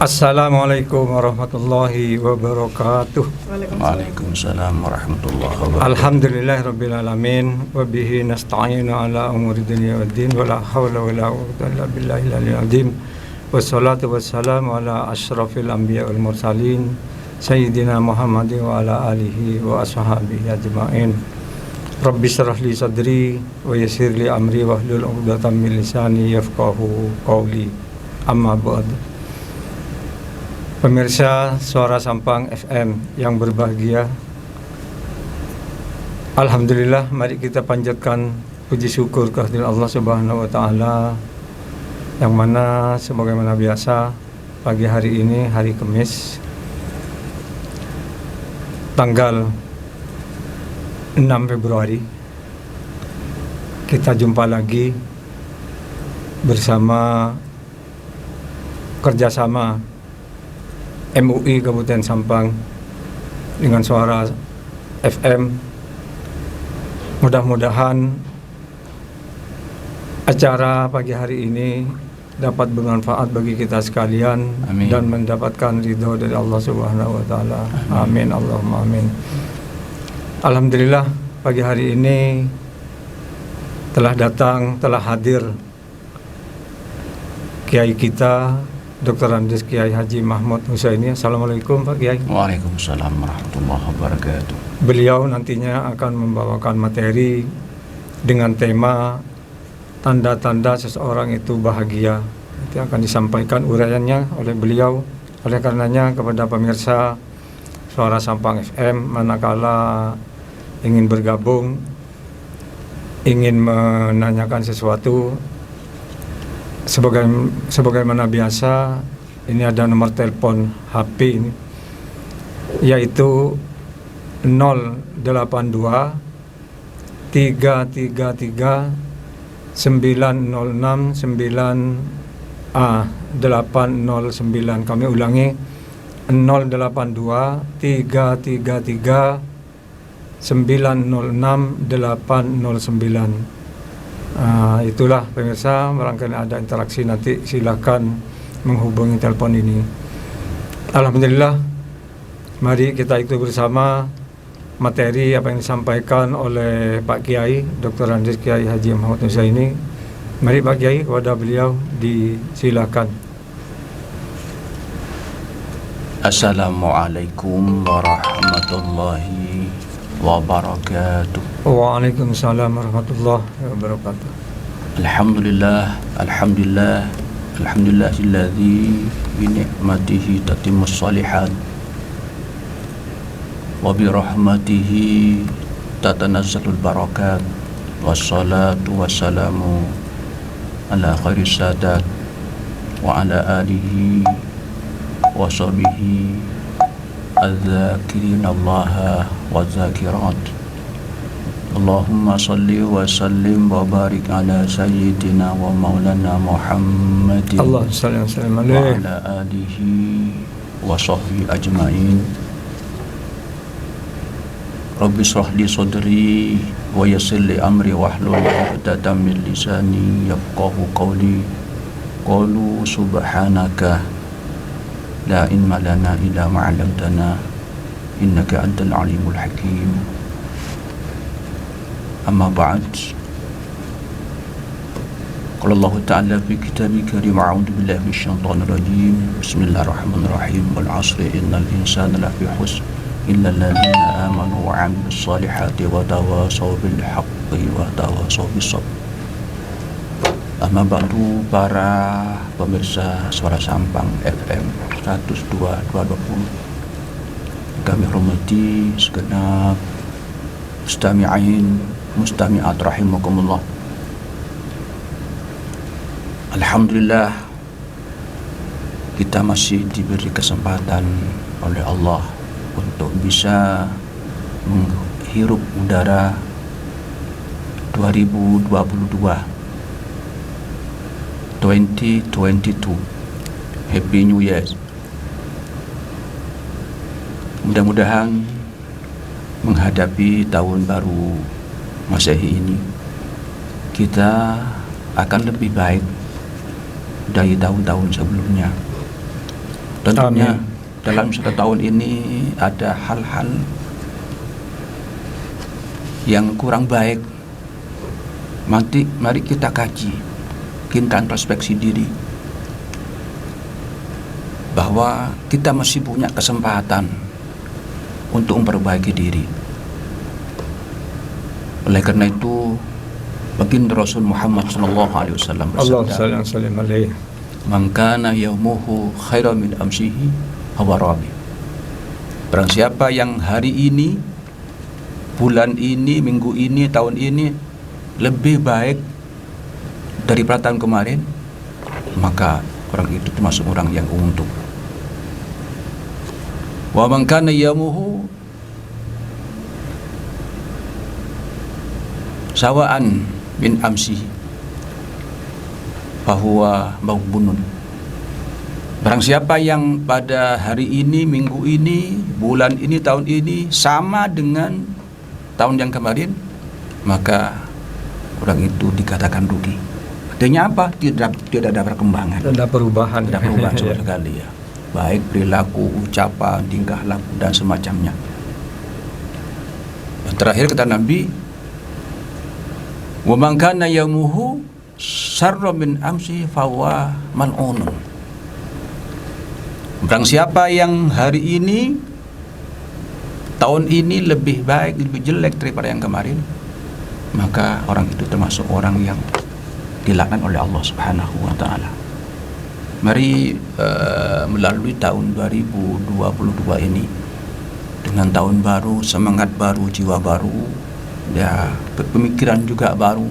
Assalamualaikum warahmatullahi wabarakatuh. Waalaikumsalam warahmatullahi wabarakatuh. Alhamdulillahirabbil alamin wa bihi nasta'inu ala umuri dunya waddin wa la haula wa la quwwata illa billahil aliyyil azim. Wassalatu wassalamu ala asyrafil anbiya wal mursalin sayyidina Muhammadin wa ala alihi wa ashabihi ajmain. Rabbi shrah li sadri wa yassir li amri wahlul 'uqdatam min lisani yafqahu qawli. Amma ba'd. Pemirsa Suara Sampang FM yang berbahagia, alhamdulillah, mari kita panjatkan puji syukur kehadirat Allah Subhanahu wa taala, yang mana sebagaimana biasa pagi hari ini, hari Kamis tanggal 6 Februari, kita jumpa lagi bersama kerjasama MUI Kabupaten Sampang dengan Suara FM. Mudah-mudahan acara pagi hari ini dapat bermanfaat bagi kita sekalian. Amin. Dan mendapatkan ridho dari Allah Subhanahu wa taala. Amin. Allahumma amin. Alhamdulillah, pagi hari ini telah hadir Kiai kita Dr. Andes Kiai Haji Mahmud Husaini. Assalamualaikum Pak Kiai. Waalaikumsalam warahmatullahi wabarakatuh. Beliau nantinya akan membawakan materi dengan tema tanda-tanda seseorang itu bahagia. Itu akan disampaikan uraiannya oleh beliau. Oleh karenanya kepada pemirsa Suara Sampang FM, manakala ingin bergabung, ingin menanyakan sesuatu, sebagaimana biasa, ini ada nomor telepon HP ini, yaitu 082 333 906 809. Kami ulangi, 082 333 906 809. Itulah pemirsa, barangkali ada interaksi nanti silakan menghubungi telepon ini. Alhamdulillah, mari kita ikuti bersama materi apa yang disampaikan oleh Pak Kiai Dr. Andes Kiai Haji Mahmud Husaini. Mari Pak Kiai, kepada beliau disilakan. Assalamualaikum warahmatullahi wabarakatuh. Waalaikumsalam warahmatullahi wabarakatuh. Alhamdulillah, alhamdulillah, alhamdulillahilladzi bi ni'matihi tatimmus shalihat wa bi rahmatihi tatanazzalul barakat, wassalatu wassalamu ala khairis sadat wa ala alihi wa sahbihi az-zakirin Allah wa zakirat. Allahumma salli wa sallim wa barik ala sayyidina wa maulana Muhammadin Allah sallallahu alaihi wasallam wa ala alihi wa sahbihi ajma'in. Rabbi shrah li sadri wa yassir li amri wahlul 'uqdatam min lisani yafqahu qawli. Qalu subhanaka la ilma lana illa ma 'allamtana innaka antal alimul hakim. Amma ba'd. Qala Allah Ta'ala fi kitabih karim, a'udzu billahi minasyaitonir rajim. Bismillahirrahmanirrahim. Wal 'asri innal insana lafi khusr illa alladziina aamanu wa 'amilus shalihati wa tawashaw bil haqqi wa tawashaw bis sabr. Amma ba'du, para pemirsa Suara Sampang FM 102.20, kami hormati segenap mustami'in mustami'at rahimakumullah. Alhamdulillah, kita masih diberi kesempatan oleh Allah untuk bisa menghirup udara 2022. Happy New Year. Mudah-mudahan menghadapi tahun baru Masehi ini, kita akan lebih baik dari tahun-tahun sebelumnya. Tentunya Amin. dalam 1 tahun ini ada hal-hal yang kurang baik. Mari kita kaji, kita introspeksi diri, bahwa kita masih punya kesempatan untuk memperbaiki diri. Oleh karena itu, baginda Rasul Muhammad SAW Allah bersabda, sallallahu alaihi. "Man kana yaumuhu khairan min amsihi fahuwa rabi." Barang siapa yang hari ini, bulan ini, minggu ini, tahun ini lebih baik daripada tahun kemarin, maka orang itu termasuk orang yang untung. Wa man kana yaumuhu sawaan min amsihi fahuwa maghbunun. Barang siapa yang pada hari ini, minggu ini, bulan ini, tahun ini sama dengan tahun yang kemarin, maka orang itu dikatakan rugi. Artinya apa? Tidak ada perkembangan, Ada perubahan. tidak perubahan sama Ya. sekali ya. Baik perilaku, ucapan, tingkah laku dan semacamnya. Dan terakhir kata Nabi, "Wa man kana yaumuhu syarra min amsi fahuwa mal'unun." Barang siapa yang hari ini, tahun ini lebih baik, lebih jelek daripada yang kemarin, maka orang itu termasuk orang yang dilaknat oleh Allah Subhanahu wa taala. Mari melalui tahun 2022 ini dengan tahun baru, semangat baru, jiwa baru, ya pemikiran juga baru,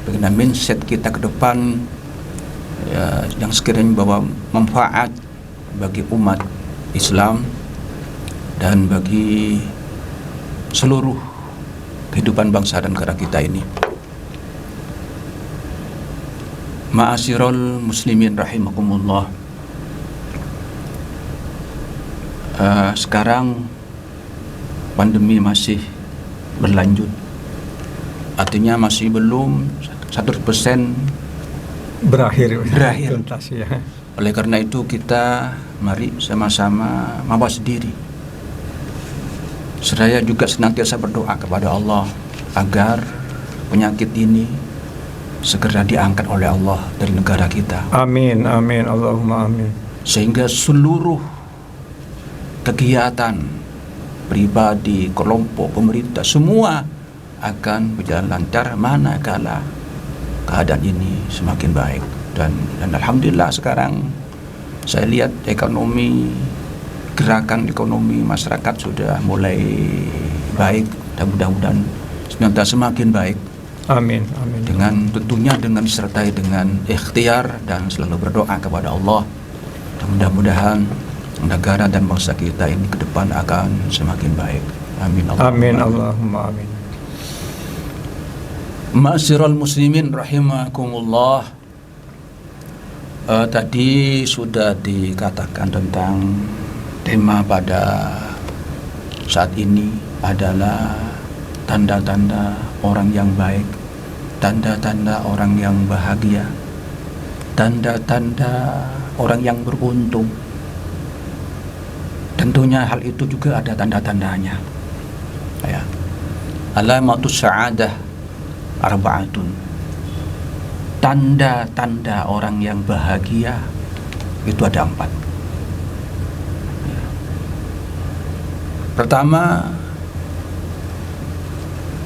bagaimana mindset kita ke depan, ya, yang sekiranya membawa manfaat bagi umat Islam dan bagi seluruh kehidupan bangsa dan negara kita ini. Ma'asyiral muslimin rahimakumullah. Sekarang pandemi masih berlanjut, artinya masih belum 100% Berakhir. Berakhir. Tuntas, ya. Oleh karena itu kita mari sama-sama mawas diri. Seraya juga senantiasa berdoa kepada Allah agar penyakit ini segera diangkat oleh Allah dari negara kita, Amin, amin, Allahumma amin. sehingga seluruh kegiatan pribadi, kelompok, pemerintah semua akan berjalan lancar manakala keadaan ini semakin baik. Dan alhamdulillah sekarang saya lihat gerakan ekonomi masyarakat sudah mulai baik dan mudah-mudahan senantiasa semakin baik. Amin, amin. Tentunya dengan disertai dengan ikhtiar dan selalu berdoa kepada Allah. Dan mudah-mudahan negara dan bangsa kita ini ke depan akan semakin baik. Amin. Amin, Allahumma amin. Ma'asyiral muslimin rahimakumullah. Tadi sudah dikatakan tentang tema pada saat ini adalah tanda-tanda orang yang baik, tanda-tanda orang yang bahagia, tanda-tanda orang yang beruntung. Tentunya hal itu juga ada tanda-tandanya. Ya. Alamatus sa'adah arba'atun. Tanda-tanda orang yang bahagia itu ada 4. Ya. Pertama,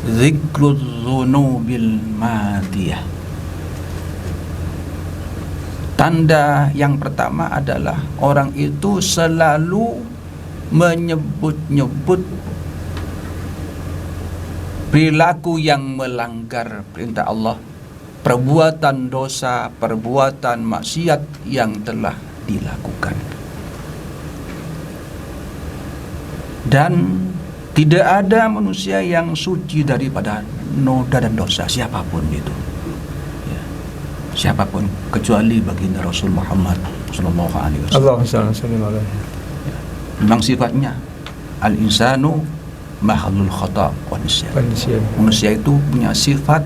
zikrul dzunubil madiyah. Tanda yang pertama adalah orang itu selalu menyebut-nyebut perilaku yang melanggar perintah Allah, perbuatan dosa, perbuatan maksiat yang telah dilakukan. Dan tidak ada manusia yang suci daripada noda dan dosa, siapapun itu. Ya. Siapapun, kecuali baginda Rasul Muhammad sallallahu alaihi wasallam. Allahumma shalli alaihi. Memang sifatnya al-insanu mahalul khata' wa nisyan. Manusia itu punya sifat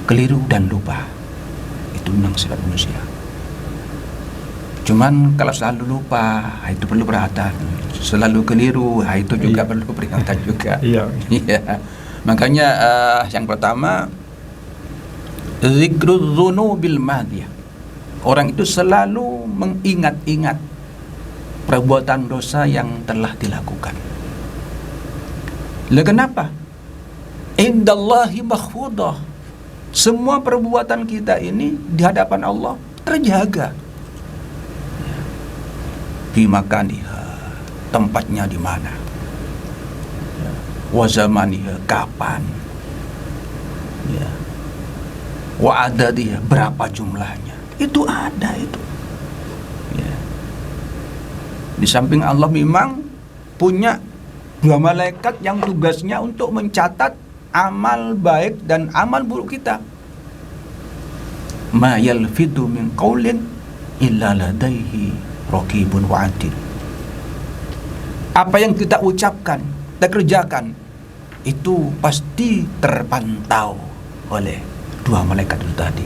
keliru dan lupa. Itu memang sifat manusia. Cuman kalau selalu lupa, itu perlu peringatan. Selalu keliru, itu juga perlu peringatan juga. Iya. Iya. Makanya yang pertama, zikrul dzunubil madiyah. Orang itu selalu mengingat-ingat perbuatan dosa yang telah dilakukan. Lah kenapa? Indallahi mahfudah. Semua perbuatan kita ini di hadapan Allah terjaga. Fi makaniha, tempatnya di mana, wa zamaniha, kapan, ya, wa adadiha, berapa jumlahnya, itu ada itu. Ya. Di samping Allah memang punya 2 malaikat yang tugasnya untuk mencatat amal baik dan amal buruk kita. Ma yalfidu min qaulin illa ladaihi raqibun wa atid. Apa yang kita ucapkan, kita kerjakan, itu pasti terpantau oleh 2 malaikat itu tadi.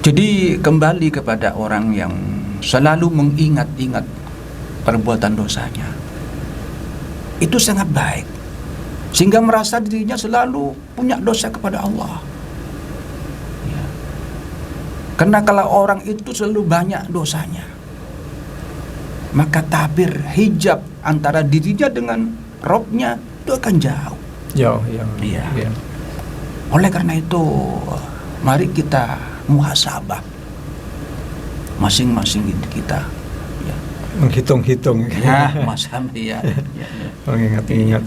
Jadi kembali kepada orang yang selalu mengingat-ingat perbuatan dosanya, itu sangat baik, sehingga merasa dirinya selalu punya dosa kepada Allah. Karena kalau orang itu selalu banyak dosanya, maka tabir hijab antara dirinya dengan Robnya itu akan jauh. Iya. Oleh karena itu, mari kita muhasabah masing-masing kita. Ya. Menghitung-hitung. Ya, ya.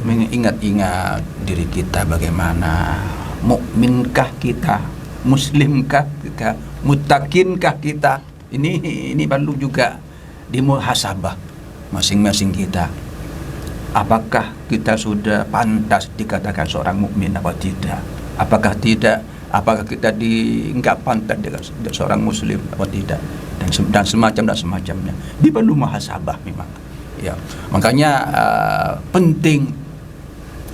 Mengingat-ingat diri kita bagaimana, mukminkah kita, muslimkah kita, mutakinkah kita. Ini perlu juga dimuhasabah masing-masing kita. Apakah kita sudah pantas dikatakan seorang mukmin apa tidak? Apakah tidak? Apakah kita enggak pantas dikatakan seorang muslim apa tidak? Dan semacamnya. Dia perlu muhasabah memang. Ya, makanya penting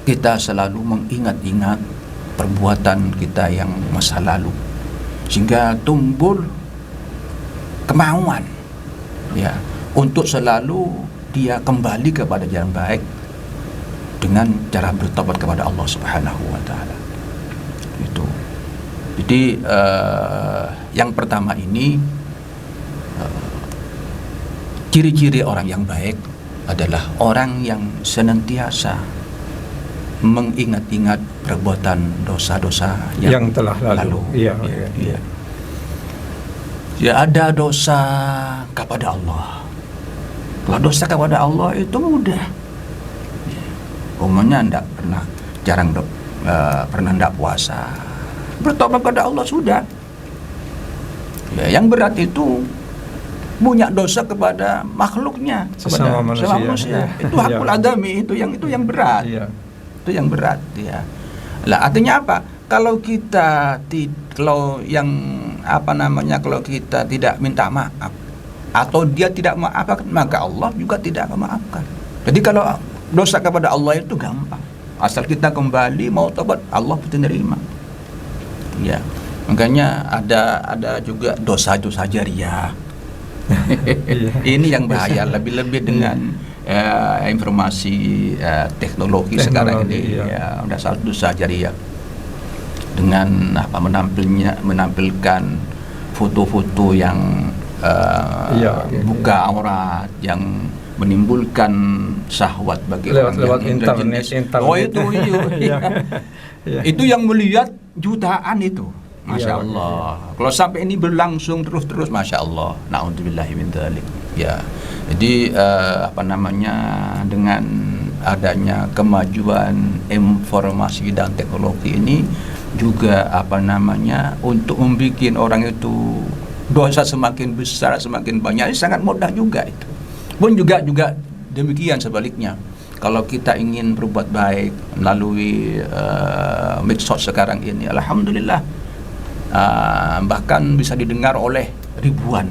kita selalu mengingat-ingat perbuatan kita yang masa lalu, sehingga tumbuh kemauan ya untuk selalu dia kembali kepada jalan baik dengan cara bertobat kepada Allah Subhanahu wa taala. Itu. Jadi yang pertama ini, ciri-ciri orang yang baik adalah orang yang senantiasa mengingat-ingat perbuatan dosa-dosa yang telah lalu. Iya. Ya, ada dosa kepada Allah. Kalau dosa kepada Allah itu mudah. Umumnya pernah tidak puasa. Bertobat kepada Allah sudah. Ya, yang berat itu punya dosa kepada makhluknya, sesama manusia. Itu hakul adami, itu yang berat. Iya. Itu yang berat ya. Lah artinya apa? Kalau kita kalau kita tidak minta maaf atau dia tidak maafkan, maka Allah juga tidak akan maafkan. Jadi kalau dosa kepada Allah itu gampang. Asal kita kembali mau tobat, Allah pasti nerima. Ya. Makanya ada juga dosa-dosa jariah. Ini yang bahaya, lebih-lebih dengan informasi teknologi sekarang ini. Ya, udah dosa jariah. Dengan menampilkan foto-foto yang buka aurat, yang menimbulkan syahwat bagi lewat orang internet. Oh itu. Itu yang melihat jutaan itu. Masya Allah. Kalau sampai ini berlangsung terus, Masya Allah. Na'udzubillahi min dzalik. Ya. Jadi dengan adanya kemajuan informasi dan teknologi ini juga untuk membuat orang itu dosa semakin besar, semakin banyak, sangat mudah juga itu. Pun juga demikian sebaliknya. Kalau kita ingin berbuat baik melalui medsos sekarang ini, alhamdulillah, bahkan bisa didengar oleh ribuan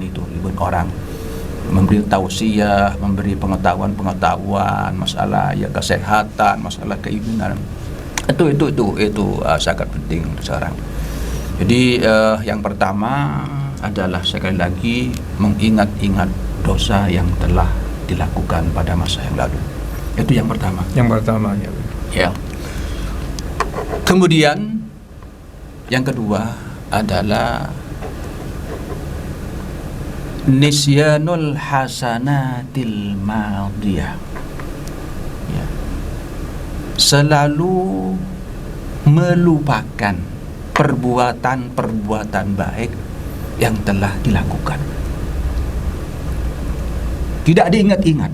orang, memberi tausiah, memberi pengetahuan masalah kesehatan, masalah keimanan. Itu sangat penting sekarang. Jadi yang pertama, adalah sekali lagi mengingat-ingat dosa yang telah dilakukan pada masa yang lalu. Itu yang pertama. Yang pertama ya. Ya. Kemudian yang kedua adalah nisyanul hasanatil madiyah. Ya. Selalu melupakan perbuatan-perbuatan baik yang telah dilakukan. Tidak diingat-ingat,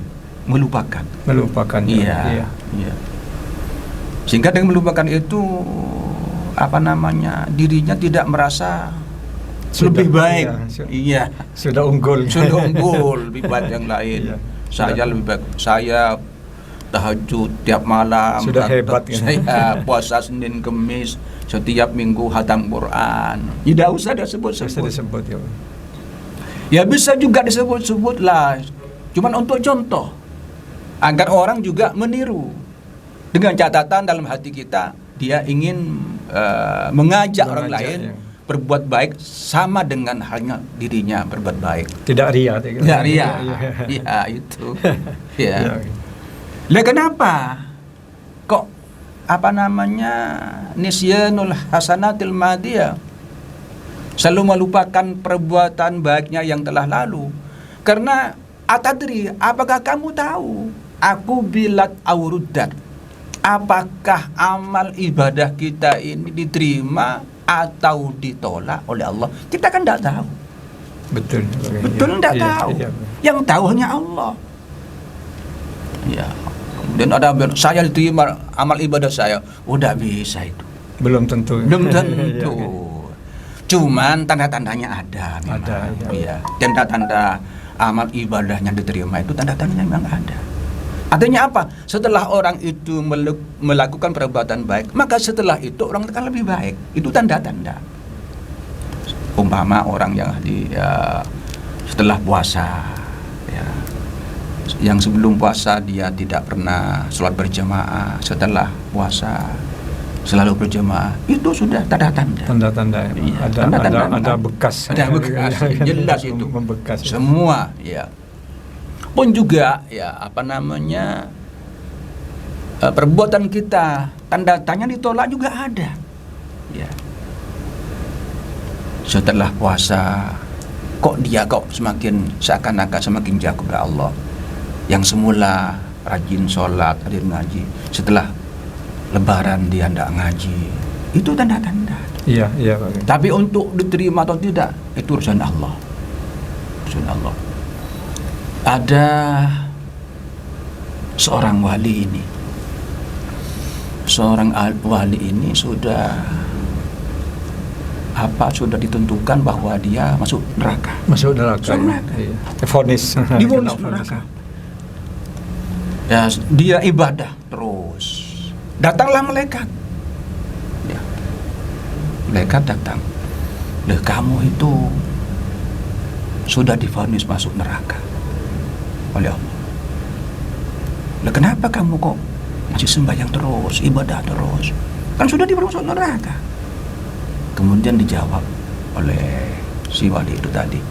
melupakan. Melupakan. Iya. Sehingga dengan melupakan itu dirinya tidak merasa lebih baik. Iya. Sudah unggul. Lebih baik yang lain. Iya. Saya lebih baik. Saya tahajud tiap malam. Sudah hebat. Saya puasa Senin Kemis, setiap minggu khatam Quran. Tidak usah disebut-sebut. Ya. Ya bisa juga disebut-sebut lah. Cuman untuk contoh, agar orang juga meniru. Dengan catatan dalam hati kita, dia ingin mengajak orang lain berbuat baik sama dengan halnya dirinya berbuat baik. Tidak ria. Tidak ria. Ya itu. Ya. Lah kenapa? Kok nisyanul hasanatil madiyah, selalu melupakan perbuatan baiknya yang telah lalu? Karena atadri, apakah kamu tahu? Aku bilat aurudat. Apakah amal ibadah kita ini diterima atau ditolak oleh Allah? Kita kan tidak tahu. Betul tidak tahu. Yang tahu hanya Allah. Ya. Dan ada saya diterima amal ibadah saya. Udah bisa itu. Belum tentu. Cuman tanda-tandanya ada. Ada. Ya. Tanda-tanda amal ibadahnya diterima itu tanda-tandanya memang ada. Artinya apa? Setelah orang itu melakukan perbuatan baik, maka setelah itu orang akan lebih baik. Itu tanda-tanda. Umpama orang yang setelah puasa, ya, yang sebelum puasa dia tidak pernah sholat berjamaah, setelah puasa selalu berjamaah, itu sudah tanda-tanda. Tanda-tanda. Ya, ada bekas. Ada bekas. Jelas itu. Membekas. Semua, ya. Pun juga perbuatan kita tanda-tandanya ditolak juga ada. Ya. Setelah puasa kok semakin seakan-akan semakin jauh kepada Allah. Yang semula rajin sholat, rajin ngaji, setelah lebaran dia tidak ngaji. Itu tanda-tanda. Iya. Tapi untuk diterima atau tidak, itu urusan Allah. Ada seorang wali ini. Sudah ditentukan bahwa dia masuk neraka. Iya. Vonis. Divonis neraka. Ya, dia ibadah terus. Datanglah malaikat. Ya. Malaikat datang. Loh, kamu itu sudah divonis masuk neraka oleh Allah. Lah kenapa kamu kok masih sembahyang terus, ibadah terus? Kan sudah dimasuk neraka. Kemudian dijawab oleh si wali itu tadi,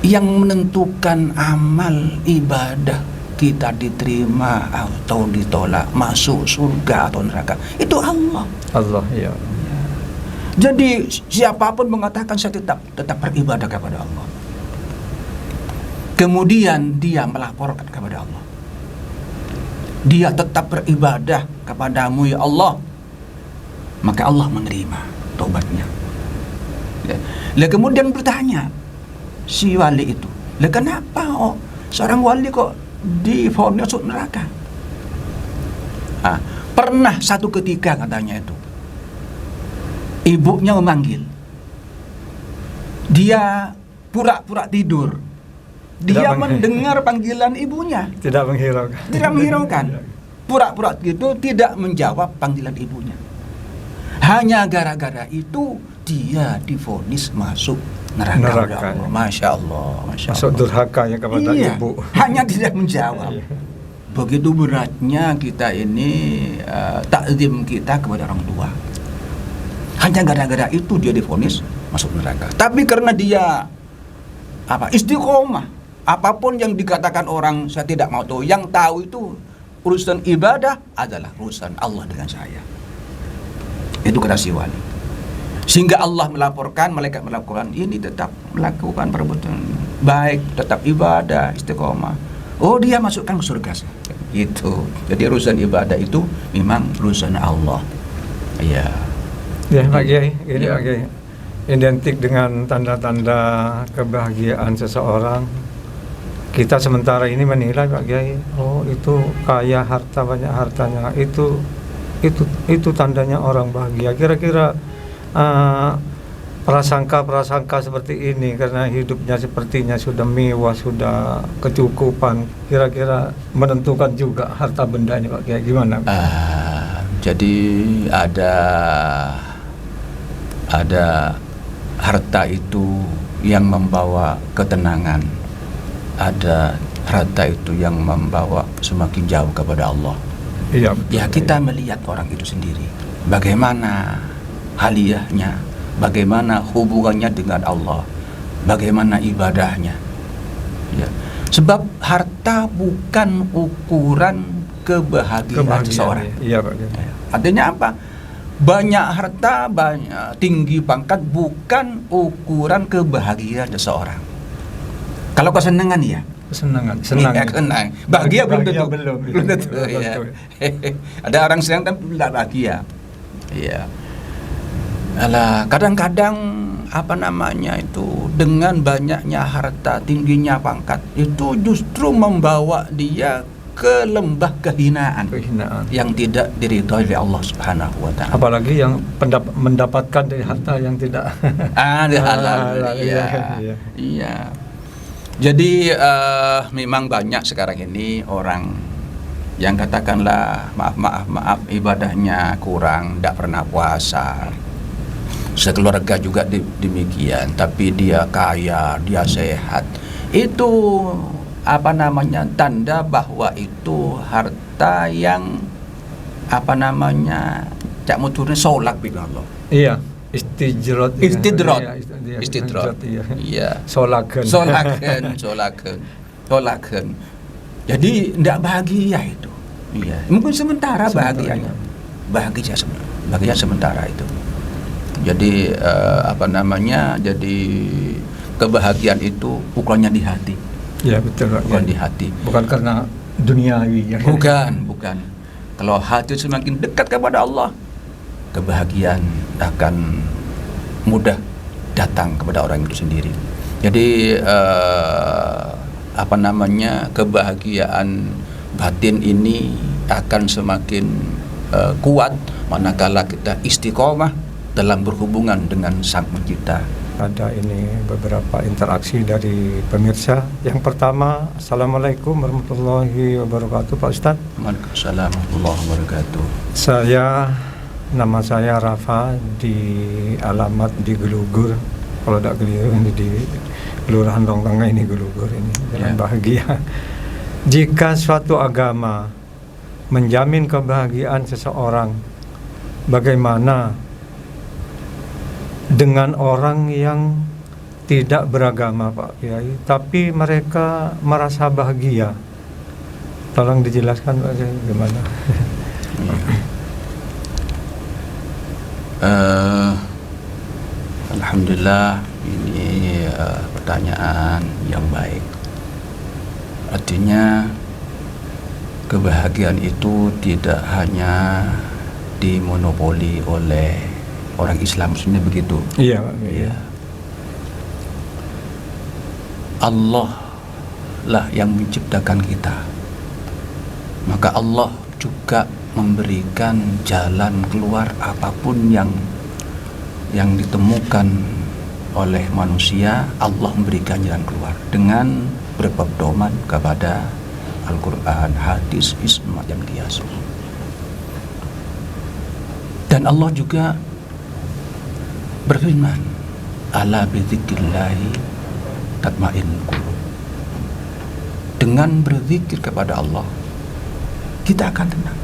yang menentukan amal ibadah kita diterima atau ditolak, masuk surga atau neraka, itu Allah. Allah, ya. Jadi siapapun mengatakan saya tetap beribadah kepada Allah, kemudian dia melaporkan kepada Allah, dia tetap beribadah kepadamu ya Allah, maka Allah menerima taubatnya. Lah kemudian bertanya si wali itu, lah kenapa seorang wali kok divonis masuk neraka? Pernah satu ketika katanya itu ibunya memanggil, dia pura-pura tidur, dia mendengar panggilan ibunya, tidak menghiraukan, pura-pura gitu, tidak menjawab panggilan ibunya. Hanya gara-gara itu dia divonis masuk neraka. Masya Allah. Masuk durhaka ya kepada ibu. Hanya tidak menjawab. Begitu beratnya kita ini takzim kita kepada orang tua. Hanya gara-gara itu dia divonis masuk neraka. Tapi karena dia istiqomah, apapun yang dikatakan orang saya tidak mau tahu, yang tahu itu urusan ibadah adalah urusan Allah dengan saya. Itu kata si wali. Sehingga Allah melaporkan, malaikat melaporkan, ini tetap melakukan perbuatan baik, tetap ibadah, istiqomah. Oh, dia masukkan ke surga. Gitu. Jadi urusan ibadah itu memang urusan Allah. Ya. Ya, Pak Kiai, ini Ya. Pak Kiai. Identik dengan tanda-tanda kebahagiaan seseorang. Kita sementara ini menilai, Pak Kiai, oh itu kaya, harta, banyak hartanya, itu tandanya orang bahagia. Kira-kira prasangka seperti ini karena hidupnya sepertinya sudah mewah, sudah kecukupan, kira-kira menentukan juga harta benda ini, Pak Kiai, gimana? Jadi ada harta itu yang membawa ketenangan, ada harta itu yang membawa semakin jauh kepada Allah. Iya, betul, Ya, kita melihat orang itu sendiri, bagaimana haliyahnya, bagaimana hubungannya dengan Allah, bagaimana ibadahnya. Ya. Sebab harta bukan ukuran kebahagiaan seseorang. Iya, Pak Kiai. Ya. Artinya apa? Banyak harta, banyak tinggi pangkat bukan ukuran kebahagiaan seseorang. Kalau kesenangan ya, Senang. ya, senang. Bahagia belum tentu. belum tentu. Ya. Ada orang senang tapi tidak bahagia. Iya. Alah, kadang-kadang itu dengan banyaknya harta, tingginya pangkat itu justru membawa dia ke lembah kehinaan yang tidak diridhoi oleh Allah Subhanahu wa taala. Apalagi yang mendapatkan dari harta yang tidak Halal. Iya. Iya. Jadi memang banyak sekarang ini orang yang katakanlah maaf ibadahnya kurang, tidak pernah puasa. Sekeluarga juga demikian, tapi dia kaya, dia sehat. Itu tanda bahwa itu harta yang cak muturnya solak bin Allah. Iya, istidrot. Iya. Solaken. Jadi tidak bahagia itu. Iya. Mungkin sementara bahagianya. Bahagia sementara itu. Jadi jadi kebahagiaan itu ukurannya di hati. Ya, betul, Pak. Bukan di hati. Bukan karena duniawi ya. Bukan. Kalau hati semakin dekat kepada Allah, kebahagiaan akan mudah datang kepada orang itu sendiri. Jadi kebahagiaan batin ini akan semakin kuat manakala kita istiqomah dalam berhubungan dengan Sang Pencipta. Ada ini beberapa interaksi dari pemirsa. Yang pertama, Assalamualaikum warahmatullahi wabarakatuh, Pak Ustadz. Waalaikumsalam warahmatullahi wabarakatuh. Nama saya Rafa, di alamat di Gelugur. Kalau tidak keliru ini di Kelurahan Rongtengah ini, Gelugur ini, Jalan Bahagia. Jika suatu agama menjamin kebahagiaan seseorang, bagaimana dengan orang yang tidak beragama, Pak Kiai, tapi mereka merasa bahagia? Tolong dijelaskan, Pak Kiai, gimana? Alhamdulillah, ini pertanyaan yang baik. Artinya kebahagiaan itu tidak hanya dimonopoli oleh orang Islam, sebenarnya begitu. Iya, Pak. Iya. Allah lah yang menciptakan kita. Maka Allah juga memberikan jalan keluar apapun yang ditemukan oleh manusia. Allah memberikan jalan keluar dengan berpedoman kepada Al-Quran, hadis, ijma' dan qiyas. Dan Allah juga berfirman, ala bidzikrillahi tatma'innul qulub. Dengan berzikir kepada Allah, kita akan tenang.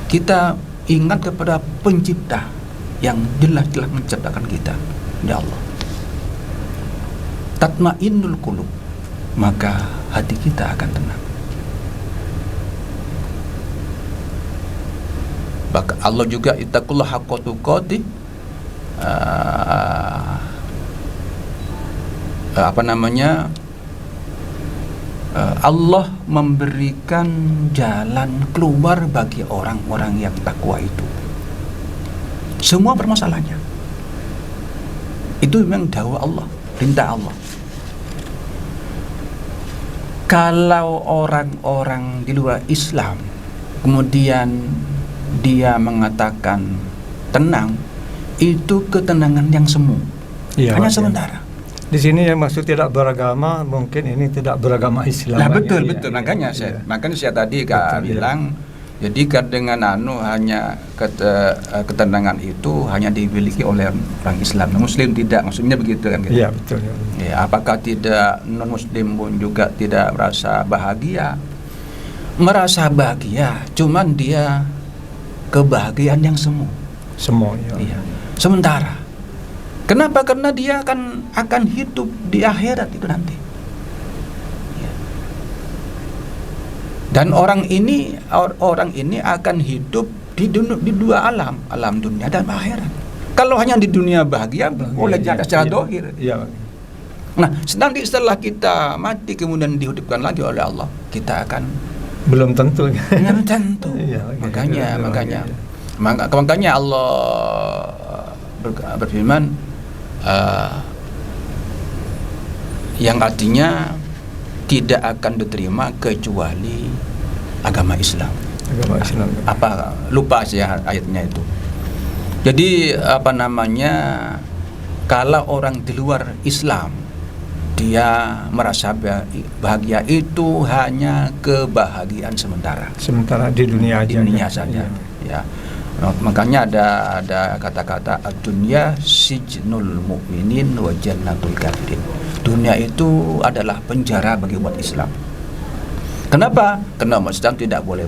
Kita ingat kepada Pencipta, yang jelas telah menciptakan kita, ya Allah. Tatmainnul qulub, maka hati kita akan tenang. Maka Allah juga ittaqullaha haqqa tuqatih, Allah memberikan jalan keluar bagi orang-orang yang takwa itu. Semua permasalahannya itu memang dawah Allah, perintah Allah. Kalau orang-orang di luar Islam kemudian dia mengatakan tenang, itu ketenangan yang semu, hanya sementara. Di sini yang maksud tidak beragama, mungkin ini tidak beragama Islam. Nah, betul. Makanya saya tadi bilang, jadi dengan hanya ketenangan itu hanya dimiliki oleh orang Islam, Muslim tidak, maksudnya begitu kan? Gitu. Iya, betul. Ya, apakah tidak non Muslim pun juga tidak merasa bahagia? Merasa bahagia, cuman dia kebahagiaan yang semu. Semua. Iya. Sementara. Kenapa? Karena dia akan hidup di akhirat itu nanti. Ya. Dan orang ini akan hidup di dua alam dunia dan akhirat. Kalau hanya di dunia bahagia boleh jadi secara dohir. Iya. Nah, nanti setelah kita mati kemudian dihidupkan lagi oleh Allah, kita akan belum tentu. Belum tentu. Iya, makanya Allah berfirman, yang artinya tidak akan diterima kecuali agama Islam. Apa lupa saya ayatnya itu. Jadi kalau orang di luar Islam dia merasa bahagia, itu hanya kebahagiaan sementara di dunia aja, saja. Ya. Makanya ada kata-kata dunia sijnul mu'minin wa jannatul kafirin. Dunia itu adalah penjara bagi umat Islam. Kenapa? Karena umat Islam tidak boleh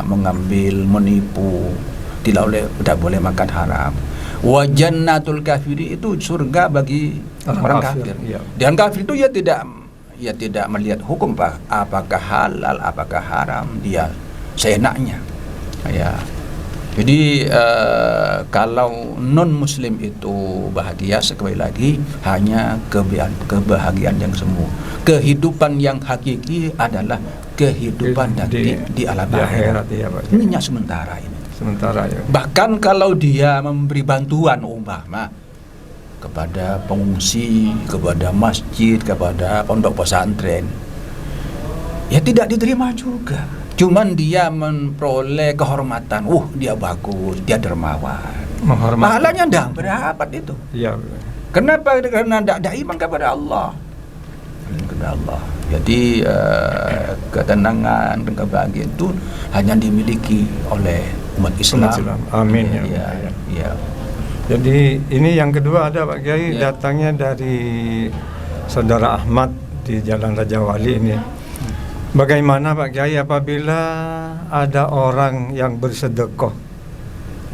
mengambil, menipu, tidak boleh makan haram. Wa jannatul kafirin itu surga bagi orang kafir. Iya. Dan kafir itu ya tidak melihat hukum apakah halal, apakah haram, dia seenaknya. Ya. Jadi kalau non muslim itu bahagia, sekali lagi hanya kebahagiaan yang semu. Kehidupan yang hakiki adalah kehidupan di alam akhirat. Ini hanya sementara ini. Sementara ya. Bahkan kalau dia memberi bantuan umpama kepada pengungsi, kepada masjid, kepada pondok pesantren, ya tidak diterima juga. Cuman dia memperoleh kehormatan, dia bagus, dia dermawan. Pahalanya tidak berapa itu. Iya. Kenapa? Karena tidak iman kepada Allah. Jadi ketenangan dan kebahagiaan itu hanya dimiliki oleh umat Islam. Amin. Ya. Jadi ini yang kedua ada Pak Kiai, datangnya dari Saudara Ahmad di Jalan Raja Wali ini. Bagaimana Pak Kiai apabila ada orang yang bersedekah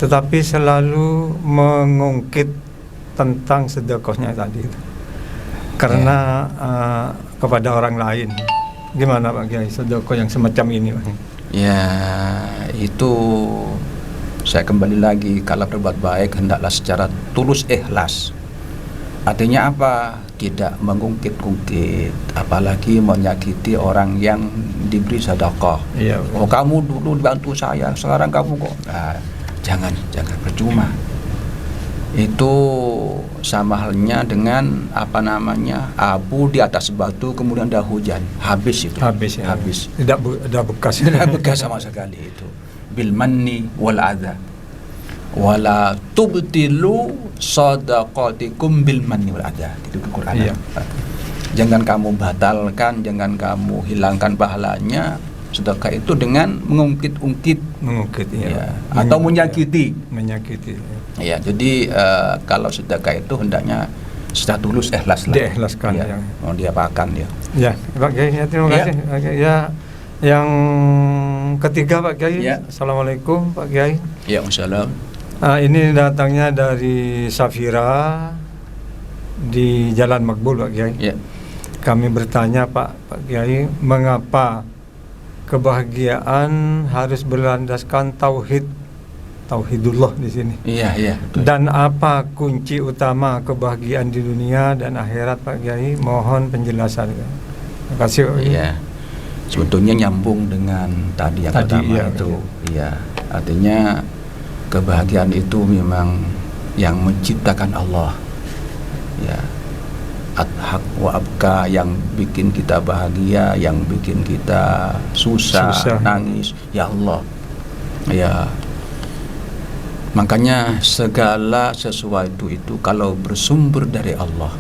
tetapi selalu mengungkit tentang sedekahnya tadi karena kepada orang lain, gimana Pak Kiai sedekah yang semacam ini Pak? Ya, itu saya kembali lagi, kalau berbuat baik hendaklah secara tulus ikhlas. Artinya apa? Tidak mengungkit-ungkit, apalagi menyakiti orang yang diberi sedekah. Iya. Kamu dulu bantu saya, sekarang kamu kok. Jangan percuma. Itu sama halnya dengan abu di atas batu kemudian ada hujan, habis itu. Habis. Tidak ada bekas. Tidak bekas sama sekali itu. Bil manni wal adza. Wala tubtilu sadaqatikum bil manni wal adza. Itu Quran. Iya. Jangan kamu batalkan, jangan kamu hilangkan pahalanya sedekah itu dengan mengungkit ya. Atau menyakiti. Ya, jadi kalau sedekah itu hendaknya secara tulus ikhlas lah. Diikhlaskan ya. Mau diapakan dia. Ya, Pak Kiai, terima kasih. Ya, Yang ketiga Pak Kiai. Ya. Assalamualaikum Pak Kiai. Ya, wassalam. Ini datangnya dari Safira di Jalan Makbul Pak Kiai. Ya. Kami bertanya Pak Kiai, mengapa kebahagiaan harus berlandaskan tauhidullah di sini? Iya, iya. Betul. Dan apa kunci utama kebahagiaan di dunia dan akhirat Pak Kiai? Mohon penjelasan. Terima kasih Pak Kiai. Iya. Sebetulnya nyambung dengan tadi yang pertama iya, itu. Iya. Artinya kebahagiaan itu memang yang menciptakan Allah. Ya. At-haq wa abka, yang bikin kita bahagia, yang bikin kita susah, nangis, ya Allah. Ya. Makanya segala sesuatu itu kalau bersumber dari Allah,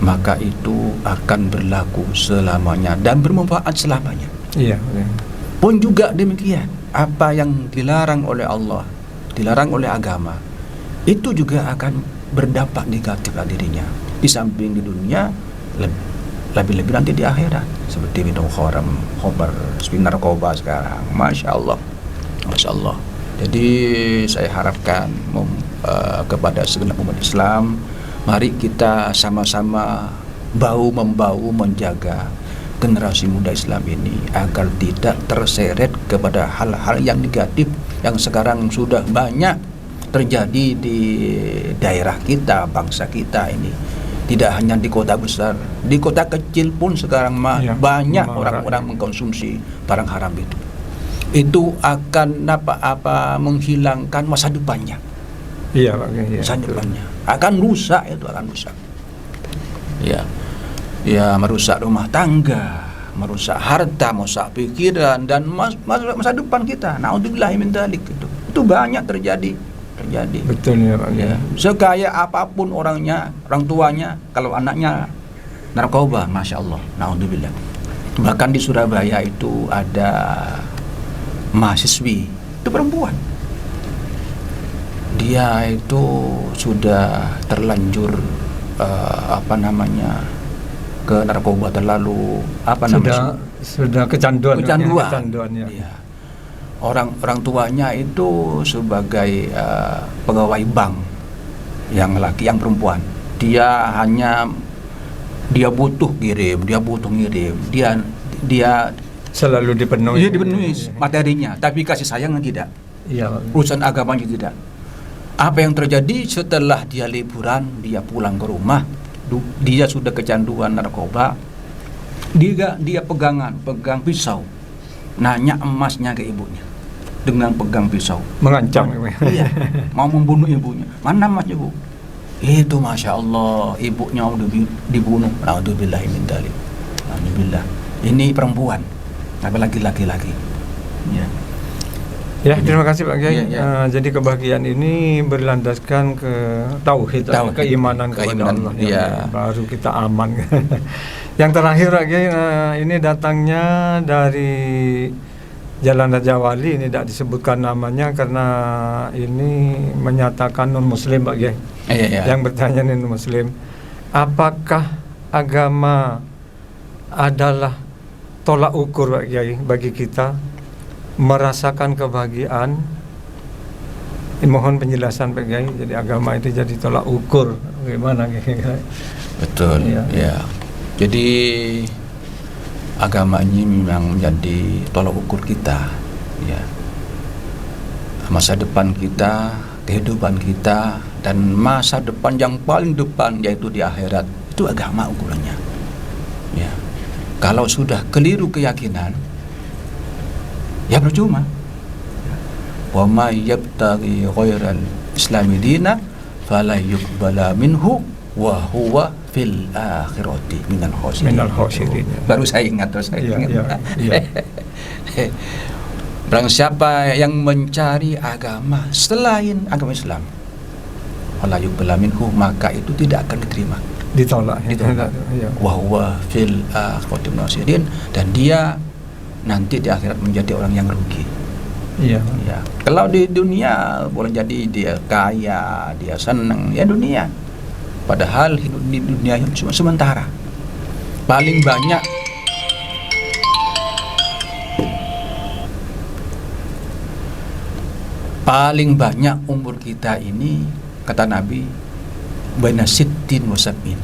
maka itu akan berlaku selamanya dan bermanfaat selamanya. Iya. Pun juga demikian, apa yang dilarang oleh Allah, dilarang oleh agama, itu juga akan berdampak negatif pada dirinya. Di samping di dunia, lebih-lebih nanti di akhirat. Seperti minum khamar, narkoba sekarang. Masya Allah, Masya Allah. Jadi saya harapkan kepada segenap umat Islam, mari kita sama-sama bahu-membahu menjaga generasi muda Islam ini agar tidak terseret kepada hal-hal yang negatif yang sekarang sudah banyak terjadi di daerah kita, bangsa kita ini. Tidak hanya di kota besar, di kota kecil pun sekarang banyak orang-orang mengkonsumsi barang haram itu. Itu akan menghilangkan masa depannya. Iya Pak Kiai. Masa depannya akan rusak, itu akan rusak. Ya, ya, merusak rumah tangga, merusak harta, merusak pikiran dan masa depan kita. Naudzubillahi min dzalik. Itu banyak terjadi. Betul ya Pak Kiai. Ya. Sekaya apapun orangnya, orang tuanya, kalau anaknya narkoba, masya Allah, naudzubillah. Bahkan di Surabaya itu ada mahasiswi, itu perempuan. Dia itu sudah terlanjur ke narkoba, terlalu sudah kecanduan ya. Iya. Orang tuanya itu sebagai pegawai bank, yang laki, yang perempuan. Dia butuh ngirim, dia selalu dipenuhi. Iya, dipenuhi materinya, tapi kasih sayang tidak. Iya. Urusan agamanya tidak. Apa yang terjadi setelah dia liburan, dia pulang ke rumah, dia sudah kecanduan narkoba. Dia pegang pisau, nanya emasnya ke ibunya dengan pegang pisau, mengancam. Iya, mau membunuh ibunya. Mana emasnya, Bu? Itu masya Allah, ibunya mau dibunuh. Naudzubillah min dzalik. Alhamdulillah. Ini perempuan, apalagi laki-laki. Ya, terima kasih Pak Kiai. Jadi kebahagiaan ini berlandaskan ke tauhid. Keimanan kepada Allah. Baru kita aman. Yang terakhir Pak Kiai, ini datangnya dari Jalan Raja Wali. Ini tidak disebutkan namanya karena ini menyatakan non Muslim Pak Kiai. Yang bertanya non Muslim, apakah agama adalah tolak ukur Pak Kiai bagi kita merasakan kebahagiaan? Mohon penjelasan Pak Kiai. Jadi agama itu jadi tolak ukur, bagaimana Kiai? Betul. Ya. Jadi agama ini memang menjadi tolak ukur kita. Ya. Masa depan kita, kehidupan kita, dan masa depan yang paling depan yaitu di akhirat, itu agama ukurannya. Ya. Kalau sudah keliru keyakinan, ya percuma. Wa may yabtaghi ghairal islami dina fala yuqbala minhu wa huwa fil akhirati minal khasirin. Baru saya ingat. Barang siapa yang mencari agama selain agama Islam, fala yuqbala minhu, maka itu tidak akan diterima, ditolak. Wa huwa fil akhirati minal khasirin, dan dia nanti di akhirat menjadi orang yang rugi. Iya. Kalau di dunia boleh jadi dia kaya, dia senang, ya dunia. Padahal hidup di dunia yang cuma sementara. Paling banyak paling banyak umur kita ini, kata Nabi, baina sittin wa sab'in.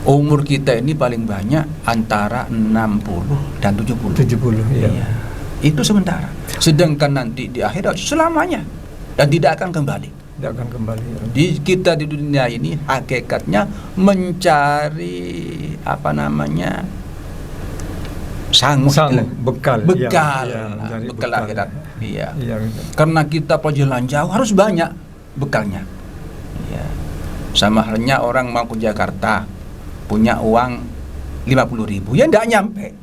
Umur kita ini paling banyak antara 60 dan 70. 70, iya. Iya. Itu sementara. Sedangkan nanti di akhirat selamanya dan tidak akan kembali. Tidak akan kembali. Ya. Kita di dunia ini hakikatnya mencari sangu, bekal. bekal Dari bekal akhirat. Iya. Iya, gitu. Karena kita perjalanan jauh harus banyak bekalnya. Iya. Sama halnya orang mau ke Jakarta punya uang 50.000, ya tidak nyampe.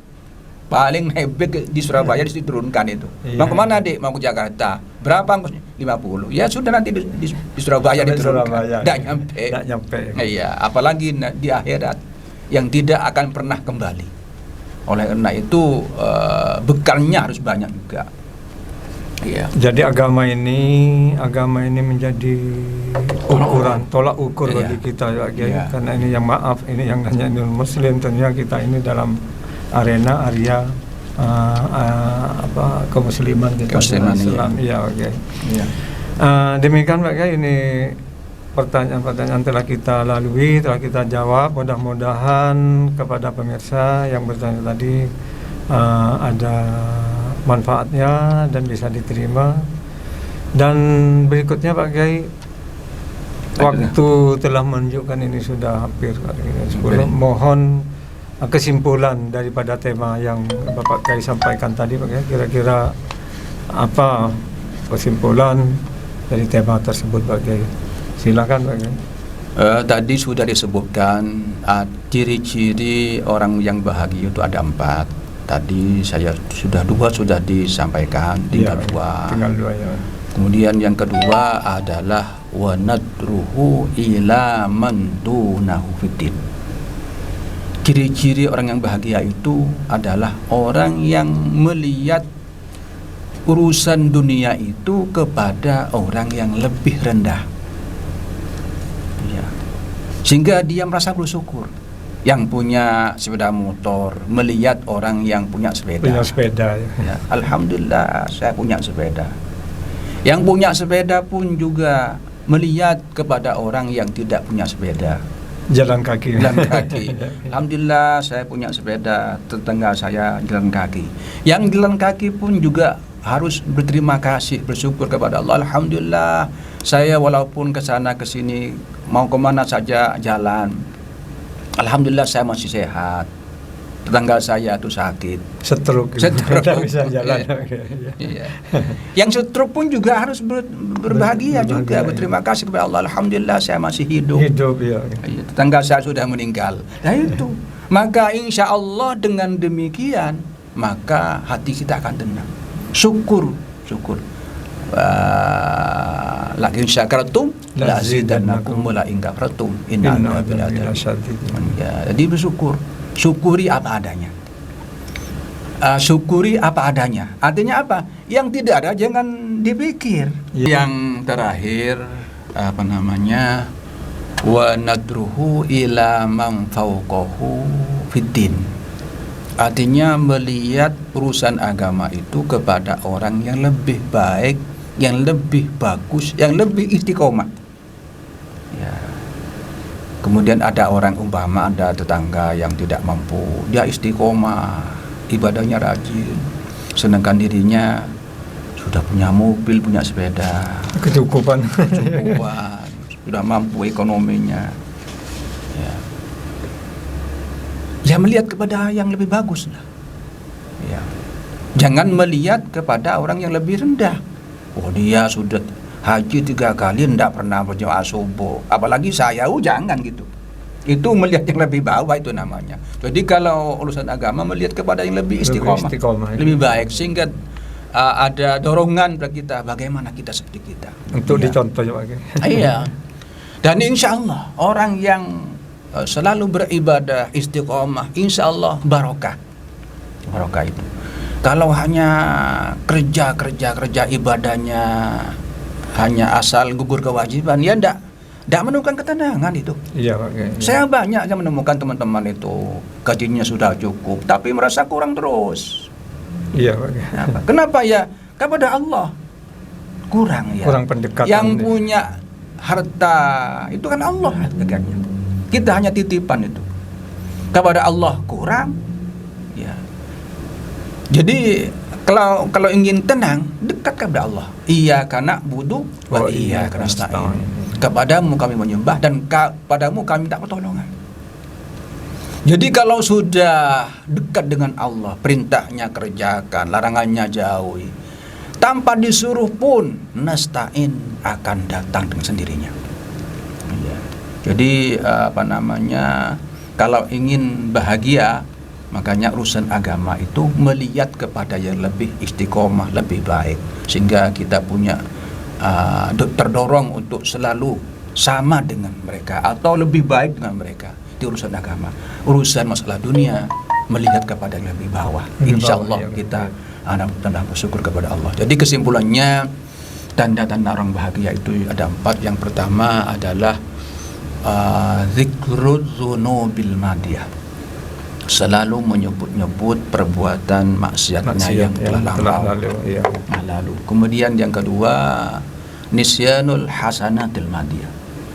Paling hebat di Surabaya diturunkan itu. Iya. Mau kemana dek? Mau ke Jakarta. Berapa ongkosnya? 50. Ya sudah nanti di Surabaya diturunkan. Tidak nyampe. Tidak nyampe. Iya. Apalagi di akhirat yang tidak akan pernah kembali. Oleh karena itu bekalnya harus banyak juga. Iya. Jadi agama ini menjadi ukuran, tolak ukur Iya. bagi kita ya, Kiai. Iya. Karena ini yang ini yang nanya Muslim, tentunya kita ini dalam area kemusliman kita. Kemusliman, Islam. Iya, oke. Iya. Demikian Pak Kiai, ini pertanyaan-pertanyaan telah kita lalui, telah kita jawab. Mudah-mudahan kepada pemirsa yang bertanya tadi ada manfaatnya dan bisa diterima. Dan berikutnya Pak Kiai, waktu telah menunjukkan ini sudah hampir 10. Mohon kesimpulan daripada tema yang Bapak Kiai sampaikan tadi Pak Kiai. Kira-kira apa kesimpulan dari tema tersebut Pak Kiai? Silakan Pak Kiai. Tadi sudah disebutkan ciri-ciri orang yang bahagia itu ada 4. Tadi saya sudah disampaikan, tinggal dua. Ya. Kemudian yang kedua adalah wa nadruhu ila man dunahu fiddin. Ciri-ciri orang yang bahagia itu adalah orang yang melihat urusan dunia itu kepada orang yang lebih rendah. Ya. Sehingga dia merasa bersyukur. Yang punya sepeda motor melihat orang yang punya sepeda. Punya sepeda ya. Ya, alhamdulillah saya punya sepeda. Yang punya sepeda pun juga melihat kepada orang yang tidak punya sepeda. Jalan kaki. Alhamdulillah saya punya sepeda, tetangga saya jalan kaki. Yang jalan kaki pun juga harus berterima kasih, bersyukur kepada Allah. Alhamdulillah saya walaupun ke sana ke sini mau kemana saja jalan, alhamdulillah saya masih sehat. Tetangga saya itu sakit, stroke tidak bisa jalan. Iya. Yang stroke pun juga harus berbahagia juga, berterima kasih kepada Allah. Alhamdulillah saya masih hidup. Ya. Tetangga saya sudah meninggal. Nah itu, maka insya Allah dengan demikian maka hati kita akan tenang. Syukur. Lakin syakartum lazidannakum wa la in kafartum inna adzabal syadid. Ya, jadi bersyukur. Syukuri apa adanya. Syukuri apa adanya. Artinya apa? Yang tidak ada jangan dipikir. Ya. Yang terakhir wa nadruhu ila man fawqahu fiddin. Artinya melihat urusan agama itu kepada orang yang lebih baik, yang lebih bagus, yang lebih istiqomah. Ya. Kemudian ada orang umpama ada tetangga yang tidak mampu, dia istiqomah, ibadahnya rajin, sedangkan dirinya sudah punya mobil, punya sepeda, kecukupan, sudah mampu ekonominya. Ya melihat kepada yang lebih bagus lah. Ya. Jangan melihat kepada orang yang lebih rendah. Oh dia sudah haji 3 kali tidak pernah berjamaah subuh, apalagi saya, jangan gitu. Itu melihat yang lebih bawah itu namanya. Jadi kalau urusan agama melihat kepada yang lebih istiqomah, lebih baik, sehingga ada dorongan pada kita bagaimana kita seperti kita. Untuk dicontoh ya Pak. Iya. Dan insya Allah orang yang selalu beribadah istiqomah, insya Allah barokah itu. Kalau hanya kerja ibadahnya hanya asal gugur kewajiban, ya tidak menemukan ketenangan itu. Iya Pak. Saya banyak yang menemukan teman-teman itu gajinya sudah cukup tapi merasa kurang terus. Iya Pak. Kenapa ya? Kepada Allah. kurang ya. Kurang pendekatan. Yang punya harta itu kan Allah dekatnya. Kita hanya titipan itu. Kepada Allah kurang ya. Jadi kalau ingin tenang, dekat kepada Allah. Iyyaka na'budu wa iyyaka nasta'in. Kepadamu kami menyembah dan kepadamu kami minta pertolongan. Jadi kalau sudah dekat dengan Allah, perintahnya kerjakan, larangannya jauhi. Tanpa disuruh pun, nasta'in akan datang dengan sendirinya. Ya. Jadi kalau ingin bahagia, makanya urusan agama itu melihat kepada yang lebih istiqomah, lebih baik, sehingga kita punya terdorong untuk selalu sama dengan mereka atau lebih baik dengan mereka di urusan agama. Urusan masalah dunia, melihat kepada yang lebih bawah. Insya Allah kita tanda bersyukur kepada Allah. Jadi kesimpulannya, tanda-tanda orang bahagia itu ada 4. Yang pertama adalah zikrul dzunubil madiyah, selalu menyebut-nyebut perbuatan maksiatnya yang telah lalu. Kemudian yang kedua, nisyanul hasanatil madiyah,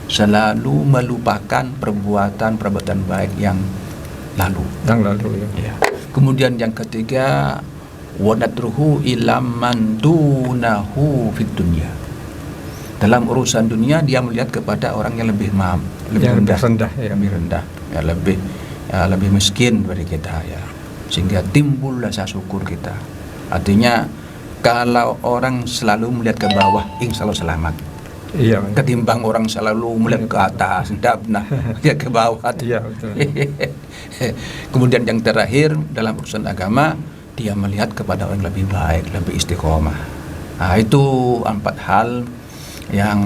selalu melupakan perbuatan baik yang lalu. Ya. Kemudian yang ketiga, wanadruhu ilam man dunahu fid dunya, dalam urusan dunia dia melihat kepada orang yang lebih rendah, ya, lebih miskin dari kita ya, sehingga timbul rasa syukur kita. Artinya kalau orang selalu melihat ke bawah, insya Allah selamat. Iya. Ketimbang orang selalu melihat ke atas, tidak pernah lihat ke bawah. Iya, betul. Kemudian yang terakhir dalam urusan agama, dia melihat kepada orang lebih baik, lebih istiqomah. Nah, itu 4 hal yang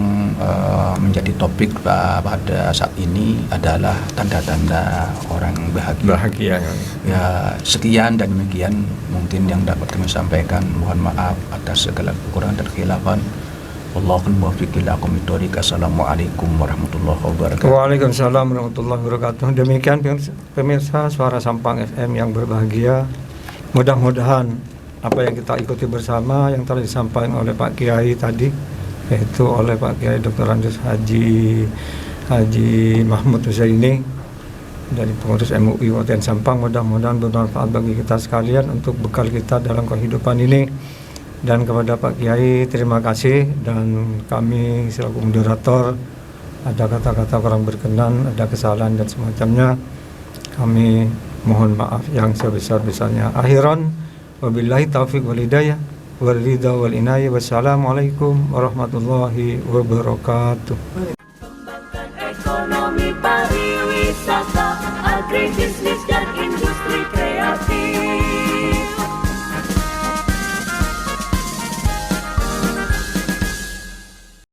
menjadi topik pada saat ini adalah tanda-tanda orang bahagia. Ya, sekian dan demikian mungkin yang dapat kami sampaikan. Mohon maaf atas segala kekurangan dan khilafan. Wallahul muwaffiq ila aqwamit thoriq. Assalamualaikum warahmatullahi wabarakatuh. Waalaikumsalam warahmatullahi wabarakatuh. Demikian pemirsa Suara Sampang FM yang berbahagia. Mudah-mudahan apa yang kita ikuti bersama yang telah disampaikan oleh Pak Kiai tadi, yaitu oleh Pak Kiai Dr. Andes Haji Mahmud Husaini dari pengurus MUI Kabupaten Sampang, mudah-mudahan bermanfaat bagi kita sekalian untuk bekal kita dalam kehidupan ini. Dan kepada Pak Kiai terima kasih, dan kami selaku moderator ada kata-kata kurang berkenan, ada kesalahan dan semacamnya, kami mohon maaf yang sebesar-besarnya. Akhiran wabillahi taufiq wal hidayah wal ridha wal inayah. Wassalamualaikum warahmatullahi wabarakatuh. Kembangkan ekonomi pariwisata, agribisnis